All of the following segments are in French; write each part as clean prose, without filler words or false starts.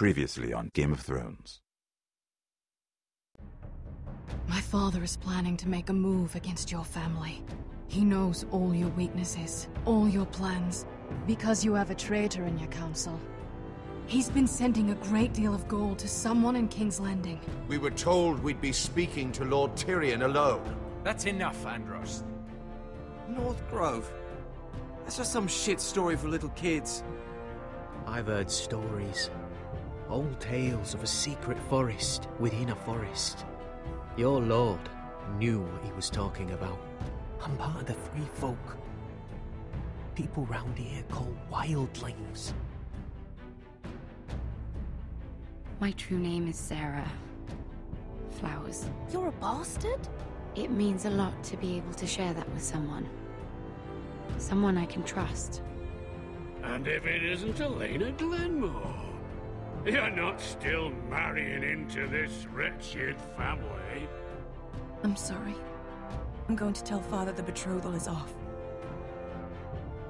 Previously on Game of Thrones. My father is planning to make a move against your family. He knows all your weaknesses, all your plans, because you have a traitor in your council. He's been sending a great deal of gold to someone in King's Landing. We were told we'd be speaking to Lord Tyrion alone. That's enough, Andros. North Grove? That's just some shit story for little kids. I've heard stories. Old tales of a secret forest within a forest. Your lord knew what he was talking about. I'm part of the Free Folk. People round here call wildlings. My true name is Sarah Flowers. You're a bastard? It means a lot to be able to share that with someone. Someone I can trust. And if it isn't Elena Glenmore, you're not still marrying into this wretched family. I'm sorry. I'm going to tell Father the betrothal is off.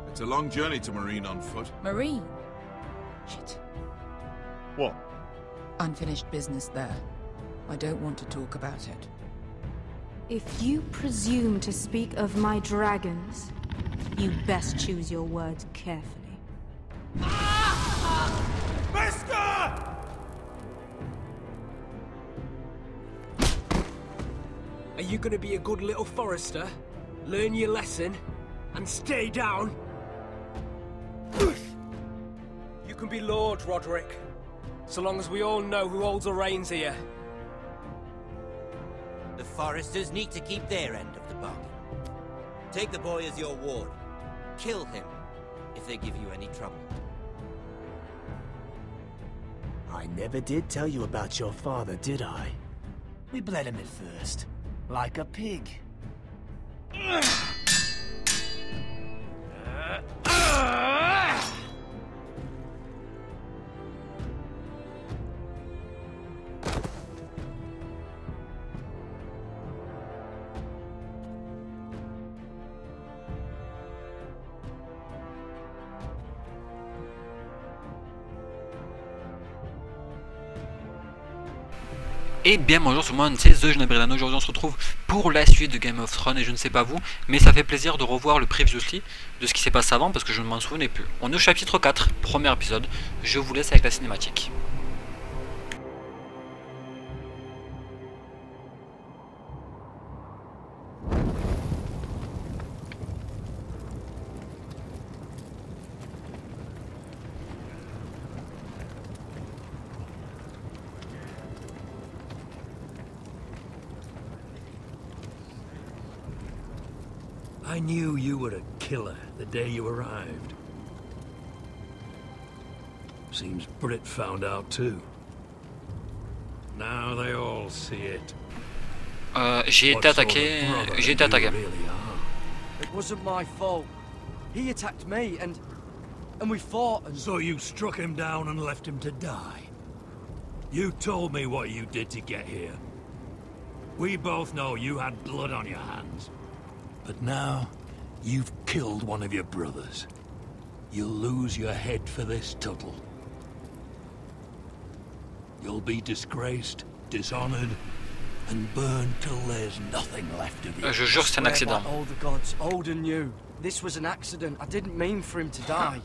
It's a long journey to Marine on foot. Marine? Shit. What? Unfinished business there. I don't want to talk about it. If you presume to speak of my dragons, you best choose your words carefully. Are you gonna be a good little forester? Learn your lesson and stay down? You can be Lord, Roderick. So long as we all know who holds the reins here. The Foresters need to keep their end of the bargain. Take the boy as your ward. Kill him if they give you any trouble. I never did tell you about your father, did I? We bled him at first, like a pig. Et bien bonjour tout le monde, c'est The Genabridano. Aujourd'hui on se retrouve pour la suite de Game of Thrones et je ne sais pas vous, mais ça fait plaisir de revoir le previously de ce qui s'est passé avant parce que je ne m'en souvenais plus. On est au chapitre 4, premier épisode, je vous laisse avec la cinématique. I knew you were a killer the day you arrived. Seems Brit found out too. Now they all see it. J'ai été attaqué. It wasn't my fault. He attacked me and we fought and... So you struck him down and left him to die. You told me what you did to get here. We both know you had blood on your hands. But now, you've killed one of your brothers. You'll lose your head for this, Tuttle. You'll be disgraced, dishonored, and burned till there's nothing left of you. Je jure que c'est un accident. All the gods, old and new. This was an accident. I didn't mean for him to die.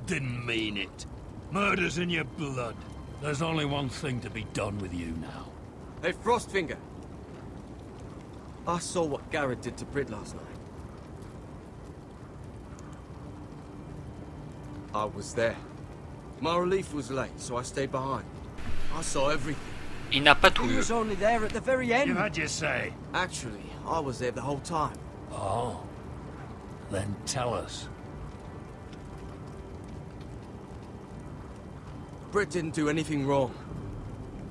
Didn't mean it. Murder's in your blood. There's only one thing to be done with you now. Hey, Frostfinger. I saw what Garrett did to Brit last night. I was there. My relief was late, so I stayed behind. I saw everything. Il n'a pas tout He vu. was only there at the very end. You had your say. Actually, I was there the whole time. Oh. Then tell us. Brit didn't do anything wrong.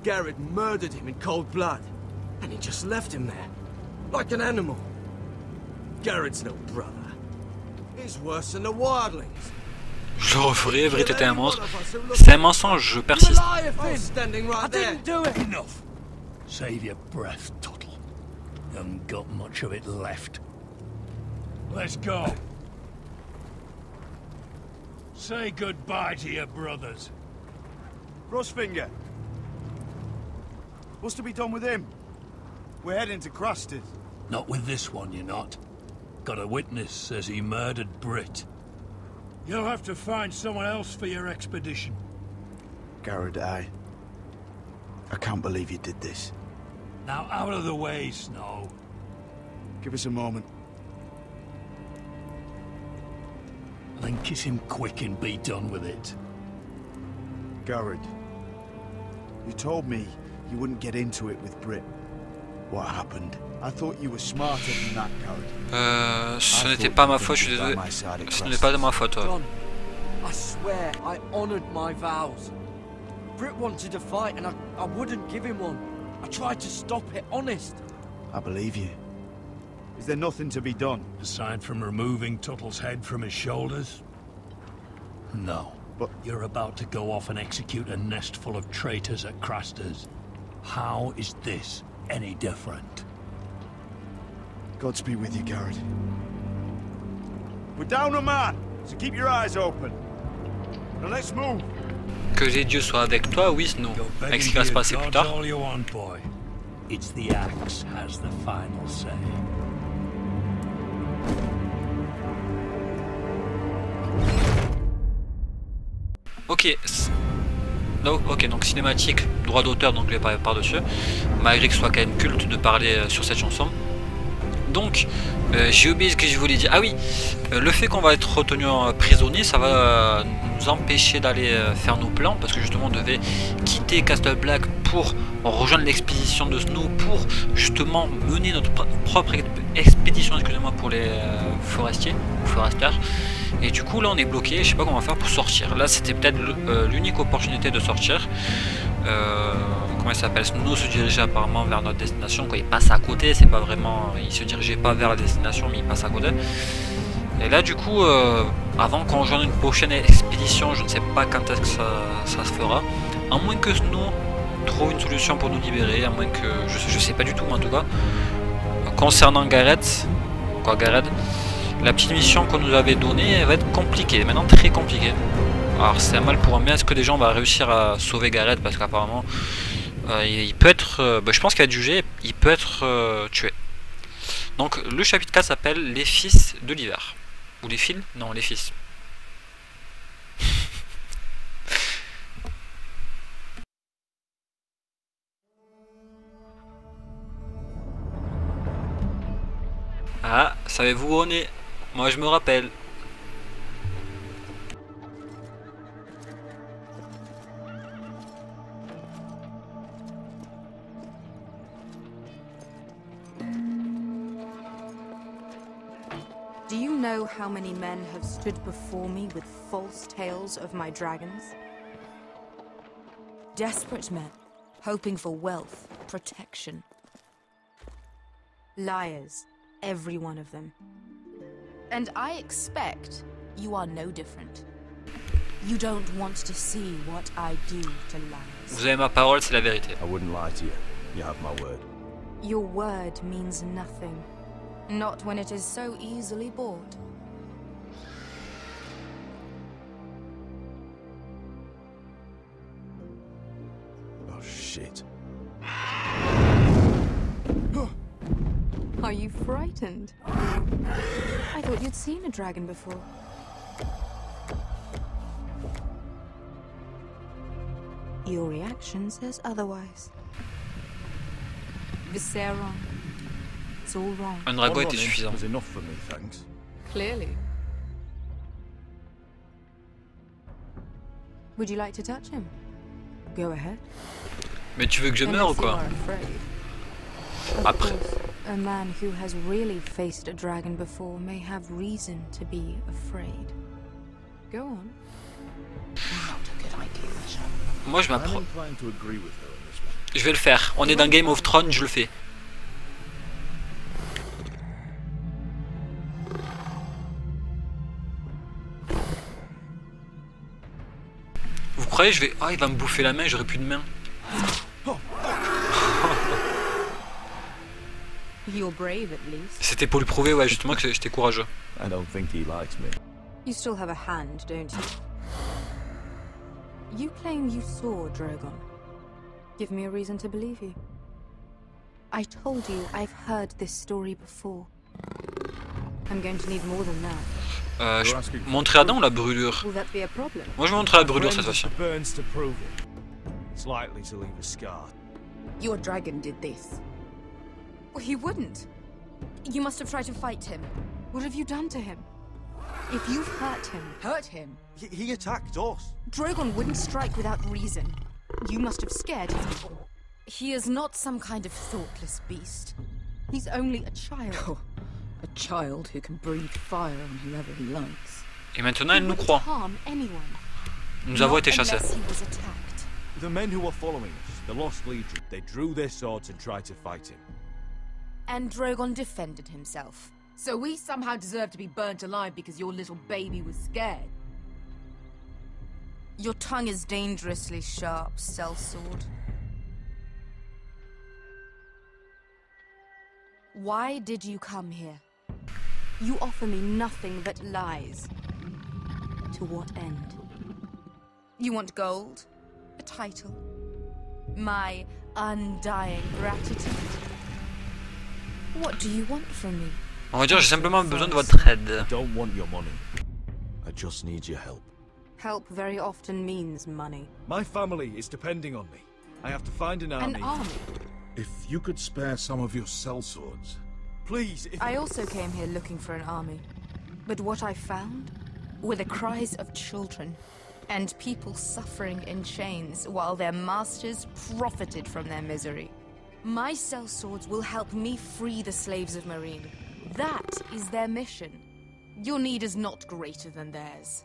Garrett murdered him in cold blood, and he just left him there. Like an animal. Garrett's no brother. He's worse than the wildlings. Je le referai, vérité était un monstre. C'est un mensonge, je persiste. I didn't do it. Enough. Save your breath, Tuttle. You haven't got much of it left. Let's go. Say goodbye to your brothers. Frostfinger. What's to be done with him? We're heading to Crusted. Not with this one, you're not. Got a witness says he murdered Brit. You'll have to find someone else for your expedition. Garrett, I can't believe you did this. Now out of the way, Snow. Give us a moment. Then kiss him quick and be done with it. Garrett, you told me you wouldn't get into it with Brit. What happened? I thought you were smarter than that, Garrett. Ce n'était pas ma faute, je suis désolé. Ce n'est pas de ma faute. John, I swear I honored my vows. Brit wanted to fight and I wouldn't give him one. I tried to stop it, honest. I believe you. Is there nothing to be done? Aside from removing Tuttle's head from his shoulders? No. But you're about to go off and execute a nest full of traitors at Craster's. How is this any different? Godspeed with you, Garrett. We're down a man, so keep your eyes open. Now let's move. Que les dieux soient avec toi, oui, Snow. Avec ce qui va se passer plus tard. It's the axe has the final say. Ok. Ok, donc cinématique, droit d'auteur, donc je vais par-dessus. Malgré que ce soit quand même culte de parler sur cette chanson. Donc, j'ai oublié ce que je voulais dire. Ah oui, le fait qu'on va être retenu prisonnier, ça va nous empêcher d'aller faire nos plans. Parce que justement, on devait quitter Castle Black pour rejoindre l'expédition de Snow. Pour justement mener notre propre expédition, excusez-moi, pour les forestiers ou foresters. Et du coup, là, on est bloqué. Je sais pas comment on va faire pour sortir. Là, c'était peut-être l'unique opportunité de sortir. Comment il s'appelle? Snow se dirigeait apparemment vers notre destination. Quoi, il passe à côté, c'est pas vraiment. Il se dirigeait pas vers la destination, mais il passe à côté. Et là, du coup, avant qu'on rejoigne une prochaine expédition, je ne sais pas quand est-ce que ça se fera. À moins que Snow trouve une solution pour nous libérer, à moins que. Je sais pas du tout, mais en tout cas. Concernant Gareth, la petite mission qu'on nous avait donnée, elle va être compliquée, maintenant très compliquée. Alors c'est un mal pour un bien, est-ce que déjà on va réussir à sauver Gareth, parce qu'apparemment il peut être, je pense qu'il va être jugé, il peut être tué. Donc le chapitre 4 s'appelle Les fils de l'hiver. Ou les fils? Non, les fils. Ah, savez-vous où on est? Moi je me rappelle. Do you know how many men have stood before me with false tales of my dragons? Desperate men, hoping for wealth, protection. Liars, every one of them. And I expect you are no different. You don't want to see what I do to liars. Vous avez ma parole, c'est la vérité. I wouldn't lie to you. You have my word. Your word means nothing. Not when it is so easily bought. Oh, shit. Are you frightened? I thought you'd seen a dragon before. Your reaction says otherwise. Visceron. It's all wrong. Un dragon était suffisant. Was enough for me, thanks. Clearly. Would you like to touch him? Go ahead. Mais tu veux que je meure ou quoi? Après. A man who has really faced a dragon before may have reason to be afraid. Go on. Moi je m'approche. Je vais le faire. On est dans Game of Thrones, je le fais. Vous croyez je vais... Ah, il va me bouffer la main, j'aurai plus de main. C'était pour lui prouver, ouais, justement, que j'étais courageux. I don't think he likes me. You still have a hand, don't you? If you want to You claim you saw Drogon. Give me a reason to believe you. I told you I've heard this story before. I'm going to need more than that. Montrer Adam ou la brûlure? Will that be a problem? Moi je vais montrer la brûlure cette fois-ci. Burns to prove it. It's likely to leave a scar. Your dragon did this. Well, he wouldn't. You must have tried to fight him. What have you done to him? If you've hurt him. He attacked us. Drogon wouldn't strike without reason. You must have scared him. He is not some kind of thoughtless beast. He's only a child. Oh, a child who can breathe fire on whoever he likes. Et maintenant elle nous croit. Nous avons été chassés. The men who were following us, the Lost Legion, they drew their swords and tried to fight him. And Drogon defended himself. So we somehow deserve to be burnt alive because your little baby was scared? Your tongue is dangerously sharp, sellsword. Why did you come here? You offer me nothing but lies. To what end? You want gold? A title? My undying gratitude? What do you want from me? On va dire j'ai simplement besoin de votre aide. I don't want your money. I just need your help. Help very often means money. My family is depending on me. I have to find an army. An army? If you could spare some of your sellswords. Please, if... I also came here looking for an army. But what I found were the cries of children and people suffering in chains while their masters profited from their misery. My sellswords will help me free the slaves of Meereen. That is their mission. Your need is not greater than theirs.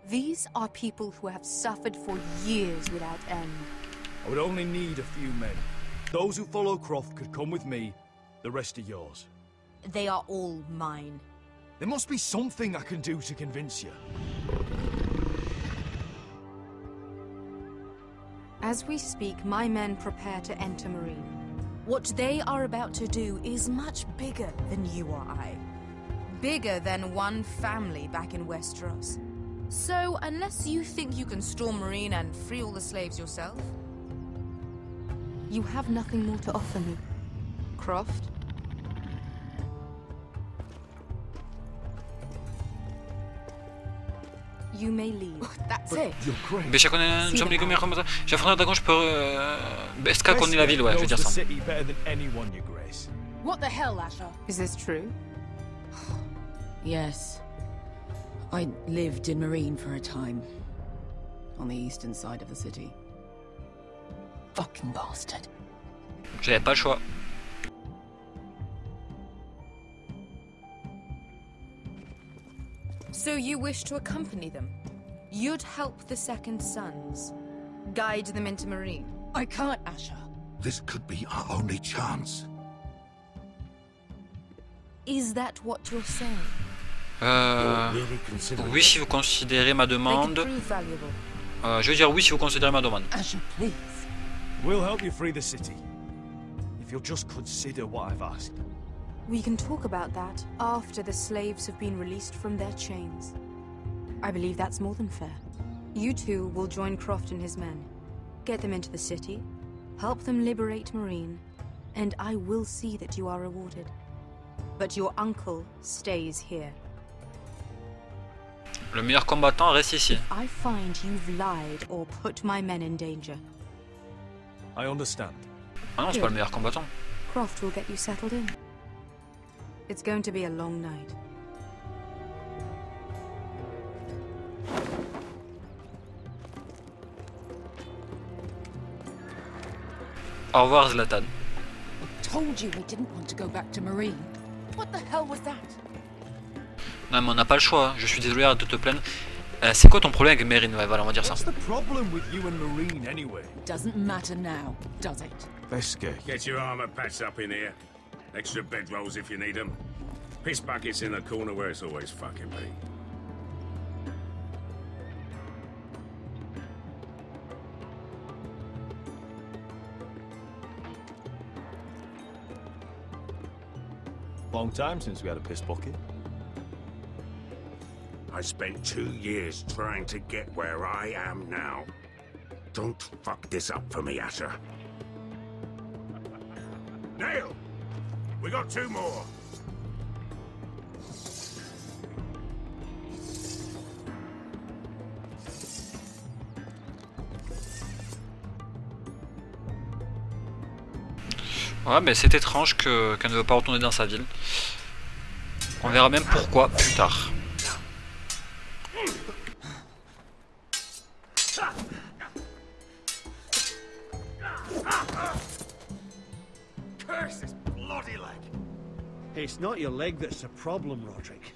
These are people who have suffered for years without end. I would only need a few men. Those who follow Croft could come with me. The rest are yours. They are all mine. There must be something I can do to convince you. As we speak, my men prepare to enter Meereen. What they are about to do is much bigger than you or I. Bigger than one family back in Westeros. So, unless you think you can storm Meereen and free all the slaves yourself, you have nothing more to offer me. Croft? You may leave. That's it. Bestia qu'on est un jump comme ça. J'ai affronté un dragon, je peux. Beska qu'on est la ville, ouais, je vais dire ça. What the hell, Asher? Is this true? Yes. I lived in Meereen for a time. On the eastern side of the city. Fucking bastard. J'avais pas le choix. So you wish to accompany them? You'd help the Second Sons. Guide them into Meereen. I can't, Asher. This could be our only chance. Is that what you're saying? Oui, si vous considérez ma demande. Je veux dire oui si vous considérez ma demande. Asher, please. We'll help you free the city. If you'll just consider what I've asked. We can talk about that after the slaves have been released from their chains. I believe that's more than fair. You two will join Croft and his men. Get them into the city, help them liberate Meereen, and I will see that you are rewarded. But your uncle stays here. Le meilleur combattant reste ici. If I find you've lied or put my men in danger. I understand. Ah non, c'est pas le meilleur combattant. Croft will get you settled in. It's going to be a long night. Au revoir, Zlatan. I told you we didn't want to go back to Meereen. What the hell was that? Non, mais on n'a pas le choix. Je suis désolé, arrête de te plaindre. C'est quoi ton problème avec Meereen? Ouais, voilà, on va dire ça. What's the problem with you and Meereen anyway? Doesn't matter now, does it? Veske. Get your armor patched up in here. Extra bedrolls if you need them. Piss buckets in the corner where it's always fucking me. Long time since we had a piss bucket. I spent 2 years trying to get where I am now. Don't fuck this up for me, Asher. Nail! We got 2 more. Ouais, mais c'est étrange qu'elle ne veut pas retourner dans sa ville. On verra même pourquoi plus tard. Curse this bloody leg! It's not your leg that's the problem, Roderick.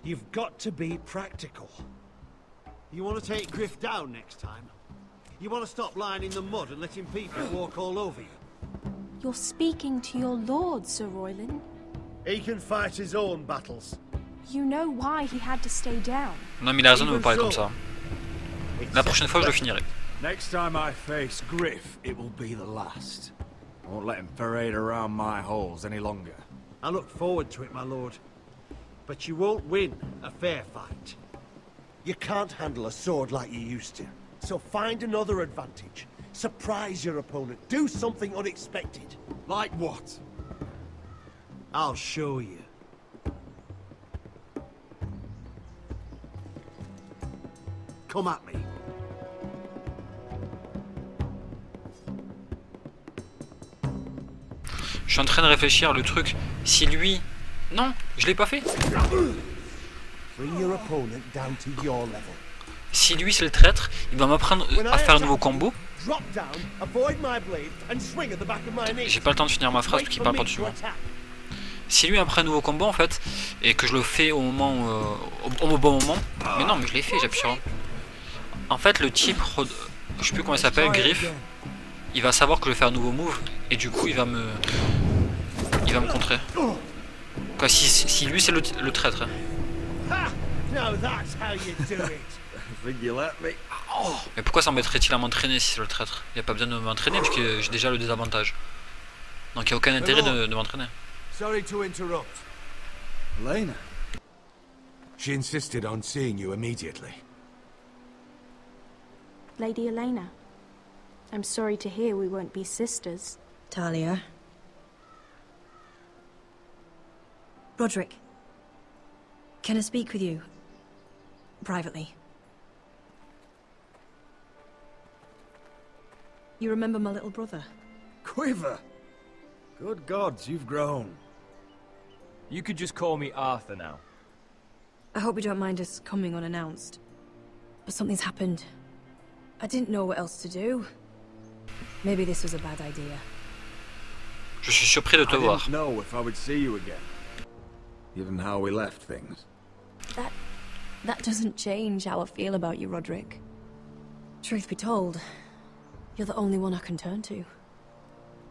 You've got to be practical. You want to take Griff down next time? You want to stop lying in the mud and letting people walk all over you? You're speaking to your lord, Sir Royland. He can fight his own battles. You know why he had to stay down. Non mais il a raison de me parler comme ça. La prochaine fois je le finirai. Next time I face Griff, it will be the last. I won't let him parade around my halls any longer. I look forward to it, my lord. But you won't win a fair fight. You can't handle a sword like you used to. So find another advantage. Surprise your opponent. Do something unexpected. Like what? I'll show you. Come at me. Je suis en train de réfléchir, le truc, si lui... Non, je l'ai pas fait. Bring your opponent down to your level. Si lui c'est le traître, il va m'apprendre à faire un nouveau combo. J'ai pas le temps de finir ma phrase parce qu'il parle par-dessus moi. Si lui apprend un nouveau combo en fait, et que je le fais au moment au bon moment, mais non mais je l'ai fait, j'appuie sur. En fait le type, je sais plus comment il s'appelle, Griff, il va savoir que je vais faire un nouveau move, et du coup il va me contrer. Quoi, si lui c'est le traître. Mais pourquoi s'embêterait-il à m'entraîner si c'est le traître? Il n'y a pas besoin de m'entraîner puisque j'ai déjà le désavantage. Donc il n'y a aucun intérêt de m'entraîner. Sorry to interrupt. Elena. She insisted on seeing you immediately. Lady Elena, I'm sorry to hear we won't be sisters. Talia. Roderick. Can I speak with you? Privately. You remember my little brother? Quiver! Good gods, you've grown. You could just call me Arthur now. I hope you don't mind us coming unannounced. But something's happened. I didn't know what else to do. Maybe this was a bad idea. Je suis surpris de te voir. I didn't know if I would see you again. Given how we left things. That doesn't change how I feel about you, Roderick. Truth be told, you're the only one I can turn to.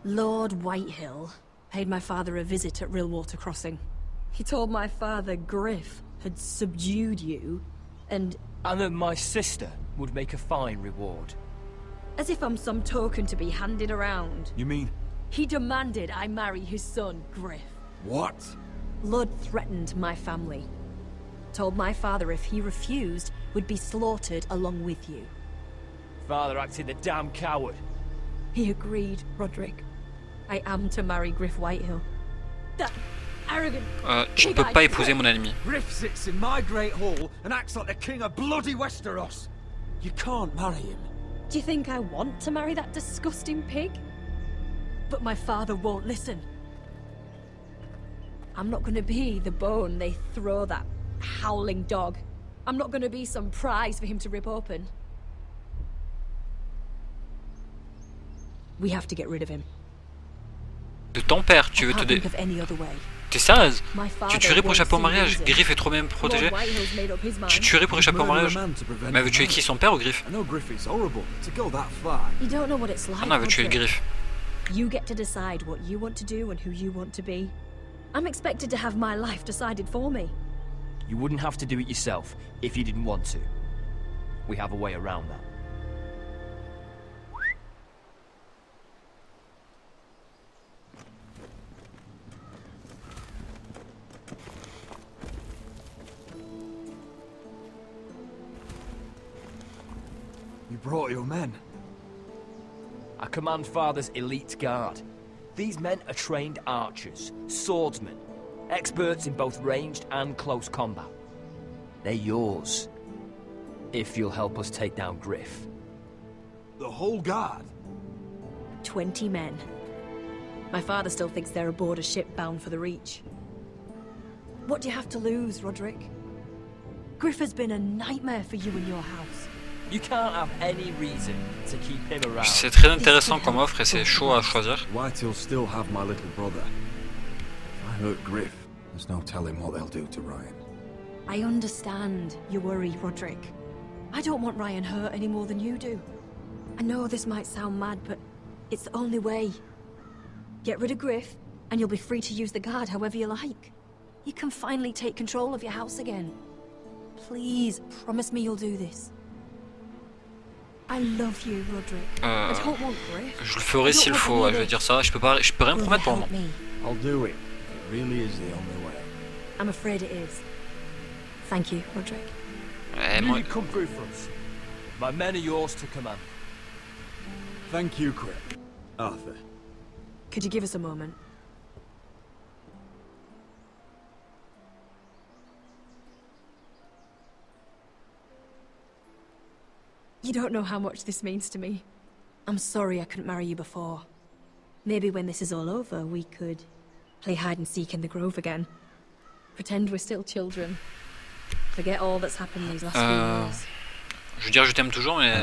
Lord Whitehill paid my father a visit at Rillwater Crossing. He told my father Griff had subdued you, and that my sister would make a fine reward. As if I'm some token to be handed around. You mean? He demanded I marry his son, Griff. What? Lord threatened my family. Told my father if he refused, we'd be slaughtered along with you. Father acted the damn coward. He agreed, Roderick. I am to marry Griff Whitehill. That arrogant. Tu ne peux pas épouser mon ennemi. Griff sits in my great hall and acts like the king of bloody Westeros. You can't marry him. Do you think I want to marry that disgusting pig? But my father won't listen. I'm not gonna be the bone they throw that howling dog. I'm not gonna be some prize for him to rip open. We have to get rid of him. De ton père, tu veux te dé... T'es sérieuse? Tu tuerais pour échapper au mariage? Griff est trop bien protégé. Tu tuerais pour échapper au mariage? Mais elle veut tuer qui? Son père ou Griff? Ah non, elle veut tuer Griff. You get to decide what you want to do and who you want to be. I'm expected to have my life decided for me. You wouldn't have to do it yourself if you didn't want to. We have a way around that. You brought your men. I command Father's elite guard. These men are trained archers, swordsmen, experts in both ranged and close combat. They're yours, if you'll help us take down Griff. The whole guard? 20 men. My father still thinks they're aboard a ship bound for the Reach. What do you have to lose, Roderick? Griff has been a nightmare for you and your house. You can't have any reason to keep him around. C'est très intéressant comme offre et c'est chaud à choisir. White'll still have my little brother. If I hurt Griff, there's no telling what they'll do to Ryan. I understand your worry, Roderick. I don't want Ryan hurt any more than you do. I know this might sound mad, but it's the only way. Get rid of Griff, and you'll be free to use the guard however you like. You can finally take control of your house again. Please, promise me you'll do this. I love you, Roderick. I don't want Griff. Je le ferai s'il faut, ouais, je vais dire ça. Je peux rien promettre pour le moment. I'll do it. It really is the only way. I'm afraid it is. Thank you, Roderick. You come through for us. My men are yours to command. Thank you, Crip. Arthur. Could you give us a moment? You don't know how much this means to me. I'm sorry I couldn't marry you before. Maybe when this is all over, we could play hide and seek in the grove again. Pretend we're still children. Forget all that's happened these last few years. Je veux dire je t'aime toujours, mais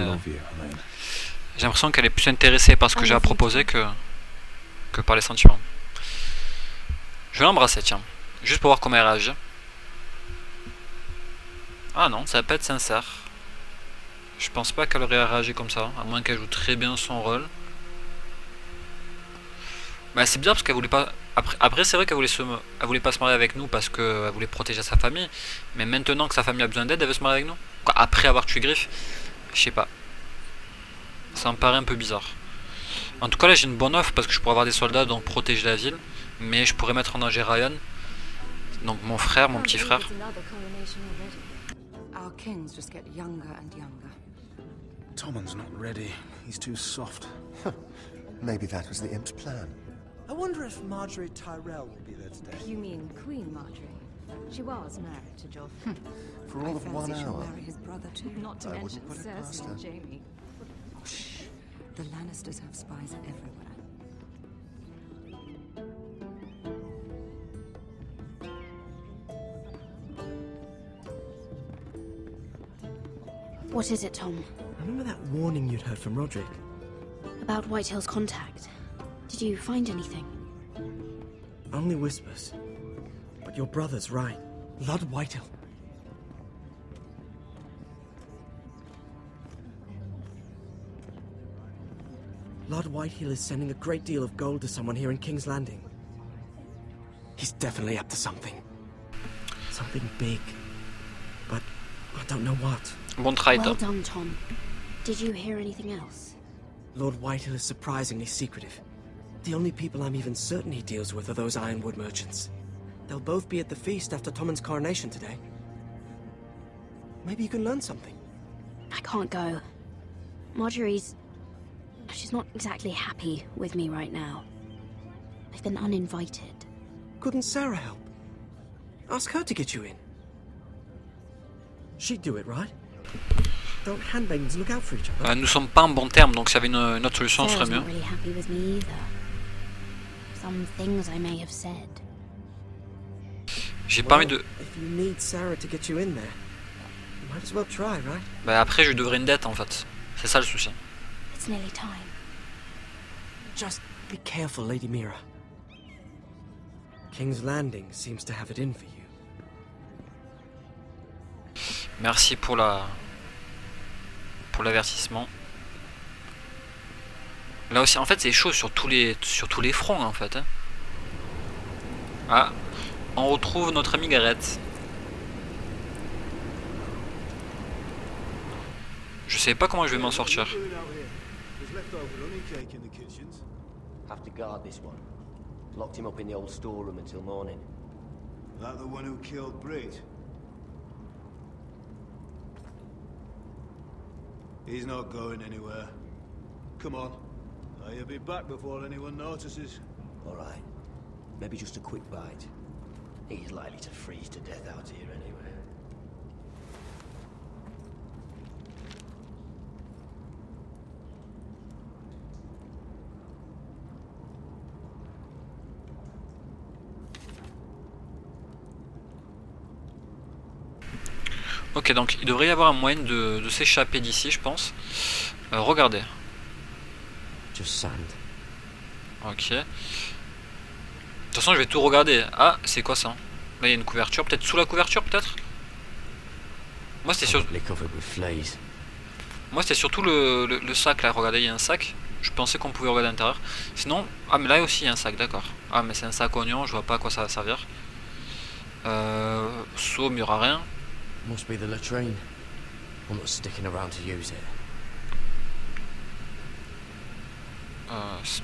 j'ai l'impression qu'elle est plus intéressée par ce que j'ai à proposer que par les sentiments. Je vais l'embrasser, tiens. Juste pour voir comment elle réagit. Ah non, ça va pas être sincère. Je pense pas qu'elle aurait réagi comme ça, à moins qu'elle joue très bien son rôle. Bah c'est bizarre parce qu'elle voulait pas... Après c'est vrai qu'elle voulait pas se marier avec nous parce qu'elle voulait protéger sa famille. Mais maintenant que sa famille a besoin d'aide, elle veut se marier avec nous. Quoi, après avoir tué Griff, je sais pas. Ça me paraît un peu bizarre. En tout cas là j'ai une bonne offre parce que je pourrais avoir des soldats donc protéger la ville. Mais je pourrais mettre en danger Ryan. Donc mon frère, mon petit frère. Our kings just get younger and younger. Tommen's not ready. He's too soft. Maybe that was the imp's plan. I wonder if Marjorie Tyrell will be there today. You mean Queen Marjorie? She was married to Joffrey. For all of 1 hour. She'll marry his brother too. Not to mention Cersei and Jaime. Oh, shh. The Lannisters have spies everywhere. What is it, Tom? Remember that warning you'd heard from Roderick? About Whitehill's contact. Did you find anything? Only whispers. But your brother's right. Lord Whitehill. Lord Whitehill is sending a great deal of gold to someone here in King's Landing. He's definitely up to something. Something big. But I don't know what. Bon travail, well done, Tom. Did you hear anything else? Lord Whitehill is surprisingly secretive. The only people I'm even certain he deals with are those ironwood merchants. They'll both be at the feast after Tommen's coronation today. Maybe you can learn something. I can't go. She's not exactly happy with me right now. I've been uninvited. Couldn't Sarah help? Ask her to get you in. She'd do it, right? Don't handmaidens look out for each other? Nous sommes pas en bon terme, donc s'il y avait une autre solution, ce serait mieux. Sarah's not really happy with me either. Some things I may have said. J'ai pas envie de... If you need Sarah to get you in there, you might as well try, right? Bah après je lui devrais une dette en fait. C'est ça le souci. It's nearly time. Just be careful, Lady Mira. King's Landing seems to have it in for you. Merci pour l'avertissement. Là aussi, en fait, c'est chaud sur tous les fronts, en fait. Hein. Ah, on retrouve notre ami Gareth. Je sais pas comment je vais m'en sortir. Have to guard this one. Locked him up in the old storeroom until morning. That the one who killed Brit? He's not going anywhere. Come on. You'll be back before anyone notices. All right. Maybe just a quick bite. He's likely to freeze to death out here anyway. Ok, donc il devrait y avoir un moyen de s'échapper d'ici, je pense. Regardez. Just sand. Ok. De toute façon, je vais tout regarder. Ah, c'est quoi ça? Là, il y a une couverture. Peut-être sous la couverture, peut-être? Moi, c'était surtout le sac, là. Regardez, il y a un sac. Je pensais qu'on pouvait regarder à l'intérieur. Sinon... Ah, mais là aussi, il y a un sac, d'accord. Ah, mais c'est un sac oignon. Je vois pas à quoi ça va servir. Sous, mais il n'y aura rien. Must be the latrine. I'm not sticking around to use it.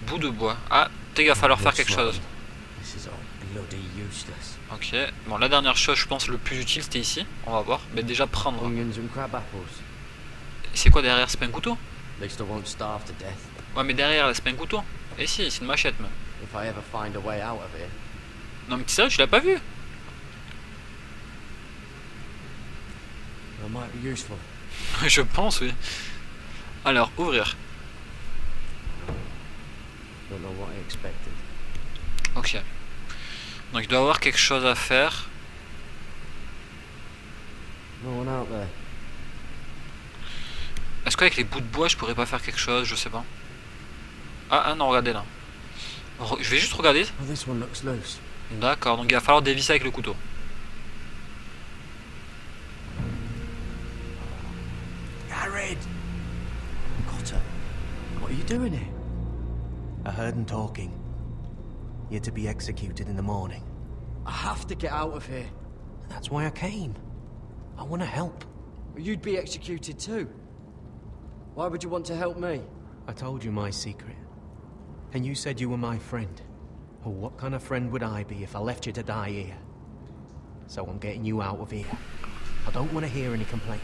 Bout de bois. Ah, il va falloir faire quelque chose. Ok, bon, la dernière chose, je pense, le plus utile, c'était ici. On va voir. Mais déjà prendre. C'est quoi derrière? C'est pas un couteau? Ouais, mais derrière, c'est pas un couteau. Et si, c'est une machette, même. Non, mais t'es sérieux, tu l'as pas vu? Je pense, oui. Alors, ouvrir. Ok. Donc il doit y avoir quelque chose à faire. Est-ce qu'avec les bouts de bois je pourrais pas faire quelque chose? Je sais pas. Ah non, regardez là. Je vais juste regarder. D'accord, donc il va falloir dévisser avec le couteau. Garrett! Cotter, what are you doing here? I heard him talking. You're to be executed in the morning. I have to get out of here. That's why I came. I want to help. You'd be executed too. Why would you want to help me? I told you my secret. And you said you were my friend. Well, what kind of friend would I be if I left you to die here? So I'm getting you out of here. I don't want to hear any complaint.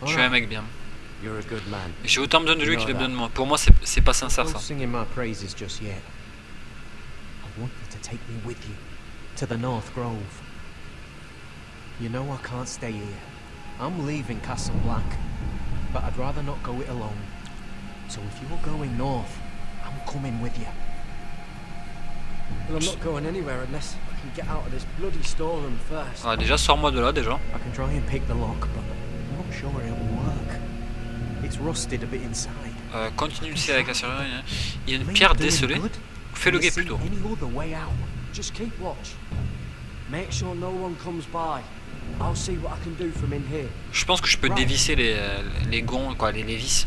Je suis un mec bien. You're a good man. J'ai autant besoin de lui qu'il a besoin de moi. Pour moi, c'est pas sincère ça. Singing my praises just yet. I want you to take me with you to the North Grove. You know I can't stay here. I'm leaving Castle Black, but I'd rather not go it alone. So if you're going north, I'm coming with you. Well, I'm not going anywhere unless I can get out of this bloody storeroom first. Ah, déjà sors-moi de là déjà. I can try and pick the lock, but I'm not sure it'll work. It's rusted a bit inside. Continue de tirer avec la serrure. Il y a une pierre décelée. Fais le guet plutôt. Just keep watch. Make sure no one comes by. I'll see what I can do from in here. Je pense que je peux dévisser les gonds, quoi, les vis.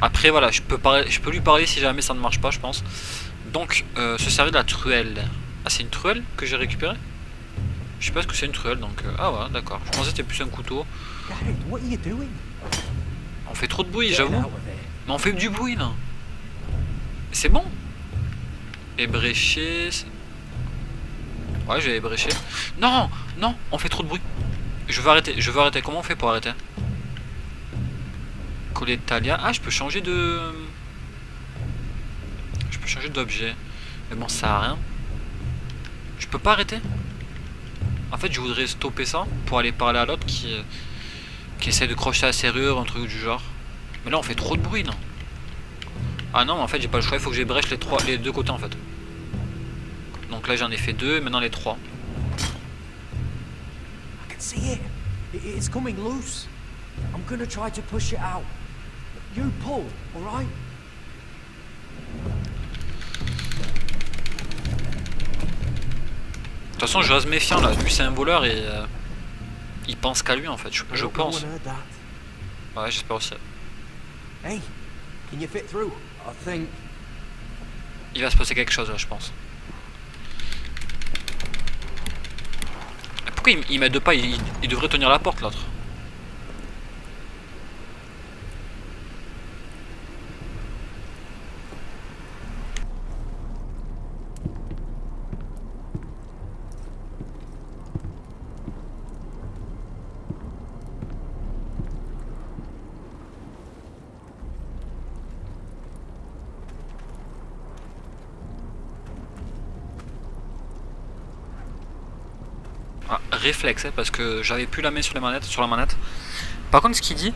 Après voilà, je peux lui parler si jamais ça ne marche pas, je pense. Donc se servir de la truelle. Ah, c'est une truelle que j'ai récupérée? Je sais pas ce que c'est une truelle, donc ah ouais, d'accord. Je pensais que c'était plus un couteau. On fait trop de bruit, j'avoue. Mais on fait du bruit là. C'est bon. Ébrécher. Ouais, j'ai ébréché. Non, non, on fait trop de bruit. Je veux arrêter. Comment on fait pour arrêter? Coller de Talia. Ah, je peux changer de... Je peux changer d'objet. Mais bon, ça sert à rien. Je peux pas arrêter. En fait, je voudrais stopper ça pour aller parler à l'autre qui essaie de crocher la serrure, un truc du genre. Mais là, on fait trop de bruit, là. Ah non, en fait, j'ai pas le choix. Il faut que j'ébrèche les deux côtés, en fait. Donc là, j'en ai fait deux, maintenant les trois. I can see it. It's coming loose. I'm gonna try to push it out. You pull, all right? De toute façon, je reste méfiant là. Lui, c'est un voleur et il pense qu'à lui en fait. Je pense. Ouais, j'espère aussi. Hey, can you fit through? I think. Il va se passer quelque chose là, je pense. Pourquoi il m'aide pas? Il devrait tenir la porte l'autre. réflexe, hein, parce que j'avais plus la main sur la manette. Par contre, ce qu'il dit,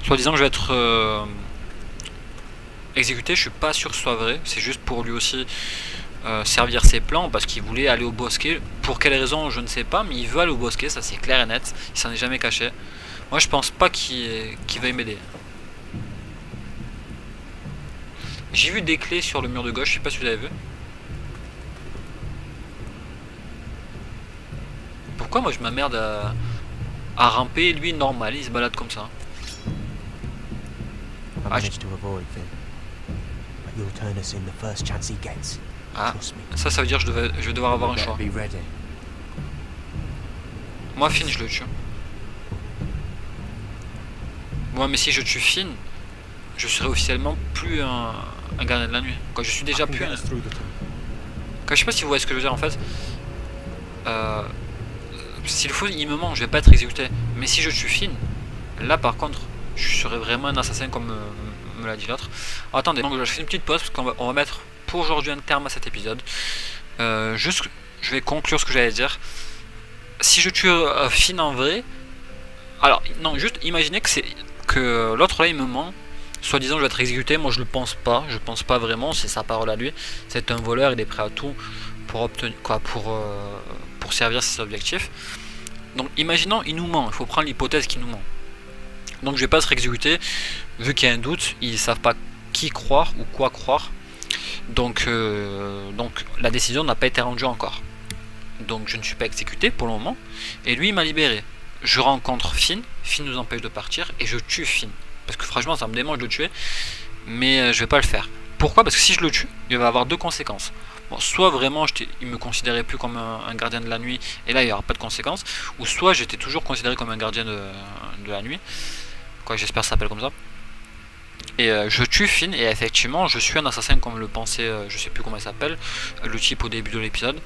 soi-disant que je vais être exécuté, je suis pas sûr que ce soit vrai. C'est juste pour lui aussi servir ses plans, parce qu'il voulait aller au bosquet. Pour quelle raison, je ne sais pas, mais il veut aller au bosquet, ça c'est clair et net. Il s'en est jamais caché. Moi, je pense pas qu'il veuille m'aider. J'ai vu des clés sur le mur de gauche, je sais pas si vous avez vu. Pourquoi moi je m'emmerde à ramper, lui normal, il se balade comme ça. Ah, ça veut dire que je vais devoir avoir un choix. Moi Finn je le tue. Moi mais si je tue Finn, je serai officiellement plus un gardien de la nuit. Quoi, je suis déjà plus un... Quoi, je sais pas si vous voyez ce que je veux dire en fait. S'il faut, il me ment, je vais pas être exécuté. Mais si je tue Finn, là par contre, je serai vraiment un assassin comme me l'a dit l'autre. Attendez, donc je fais une petite pause parce qu'on va mettre pour aujourd'hui un terme à cet épisode. Juste, je vais conclure ce que j'allais dire. Si je tue Finn en vrai, alors non, juste imaginez que l'autre là il me ment. Soi-disant je vais être exécuté, moi je le pense pas vraiment, c'est sa parole à lui. C'est un voleur, il est prêt à tout pour obtenir quoi, pour servir ses objectifs. Donc imaginons il nous ment, il faut prendre l'hypothèse qu'il nous ment. Donc je vais pas être exécuté, vu qu'il y a un doute, ils savent pas qui croire ou quoi croire. Donc la décision n'a pas été rendue encore. Donc je ne suis pas exécuté pour le moment, et lui il m'a libéré. Je rencontre Finn, Finn nous empêche de partir, et je tue Finn. Parce que franchement ça me démange de le tuer, mais je vais pas le faire. Pourquoi? Parce que si je le tue, il va avoir deux conséquences. Bon, soit vraiment il me considérait plus comme un gardien de la nuit, et là il n'y aura pas de conséquences, ou soit j'étais toujours considéré comme un gardien de la nuit. Quoi, j'espère que ça s'appelle comme ça. Et je tue Finn, et effectivement je suis un assassin comme le pensait, je sais plus comment il s'appelle, le type au début de l'épisode.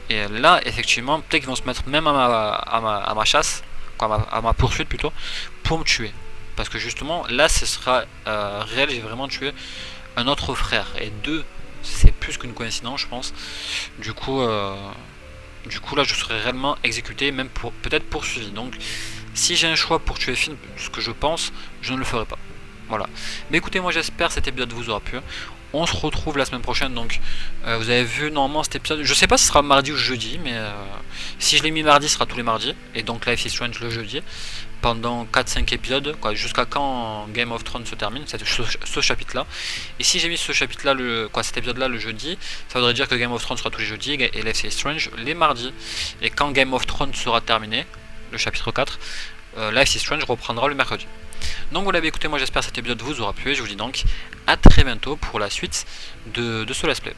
Et là effectivement peut-être qu'ils vont se mettre même à ma chasse, quoi, à ma poursuite plutôt, pour me tuer. Parce que justement là ce sera réel, j'ai vraiment tué un autre frère, et deux c'est plus qu'une coïncidence je pense. Du coup là je serai réellement exécuté, même peut-être poursuivi. Donc si j'ai un choix pour tuer Finn, ce que je pense, je ne le ferai pas. Voilà. Mais écoutez, moi j'espère que cet épisode vous aura plu. On se retrouve la semaine prochaine. Donc vous avez vu normalement cet épisode, je sais pas si ce sera mardi ou jeudi, mais si je l'ai mis mardi, ce sera tous les mardis. Et donc Life is Strange le jeudi, pendant 4-5 épisodes, jusqu'à quand Game of Thrones se termine, ce chapitre là. Et si j'ai mis ce chapitre là, cet épisode là le jeudi, ça voudrait dire que Game of Thrones sera tous les jeudis et Life is Strange les mardis. Et quand Game of Thrones sera terminé, le chapitre 4, Life is Strange reprendra le mercredi. Donc vous l'avez écouté, moi j'espère que cet épisode vous aura plu, et je vous dis donc à très bientôt pour la suite de ce let's play.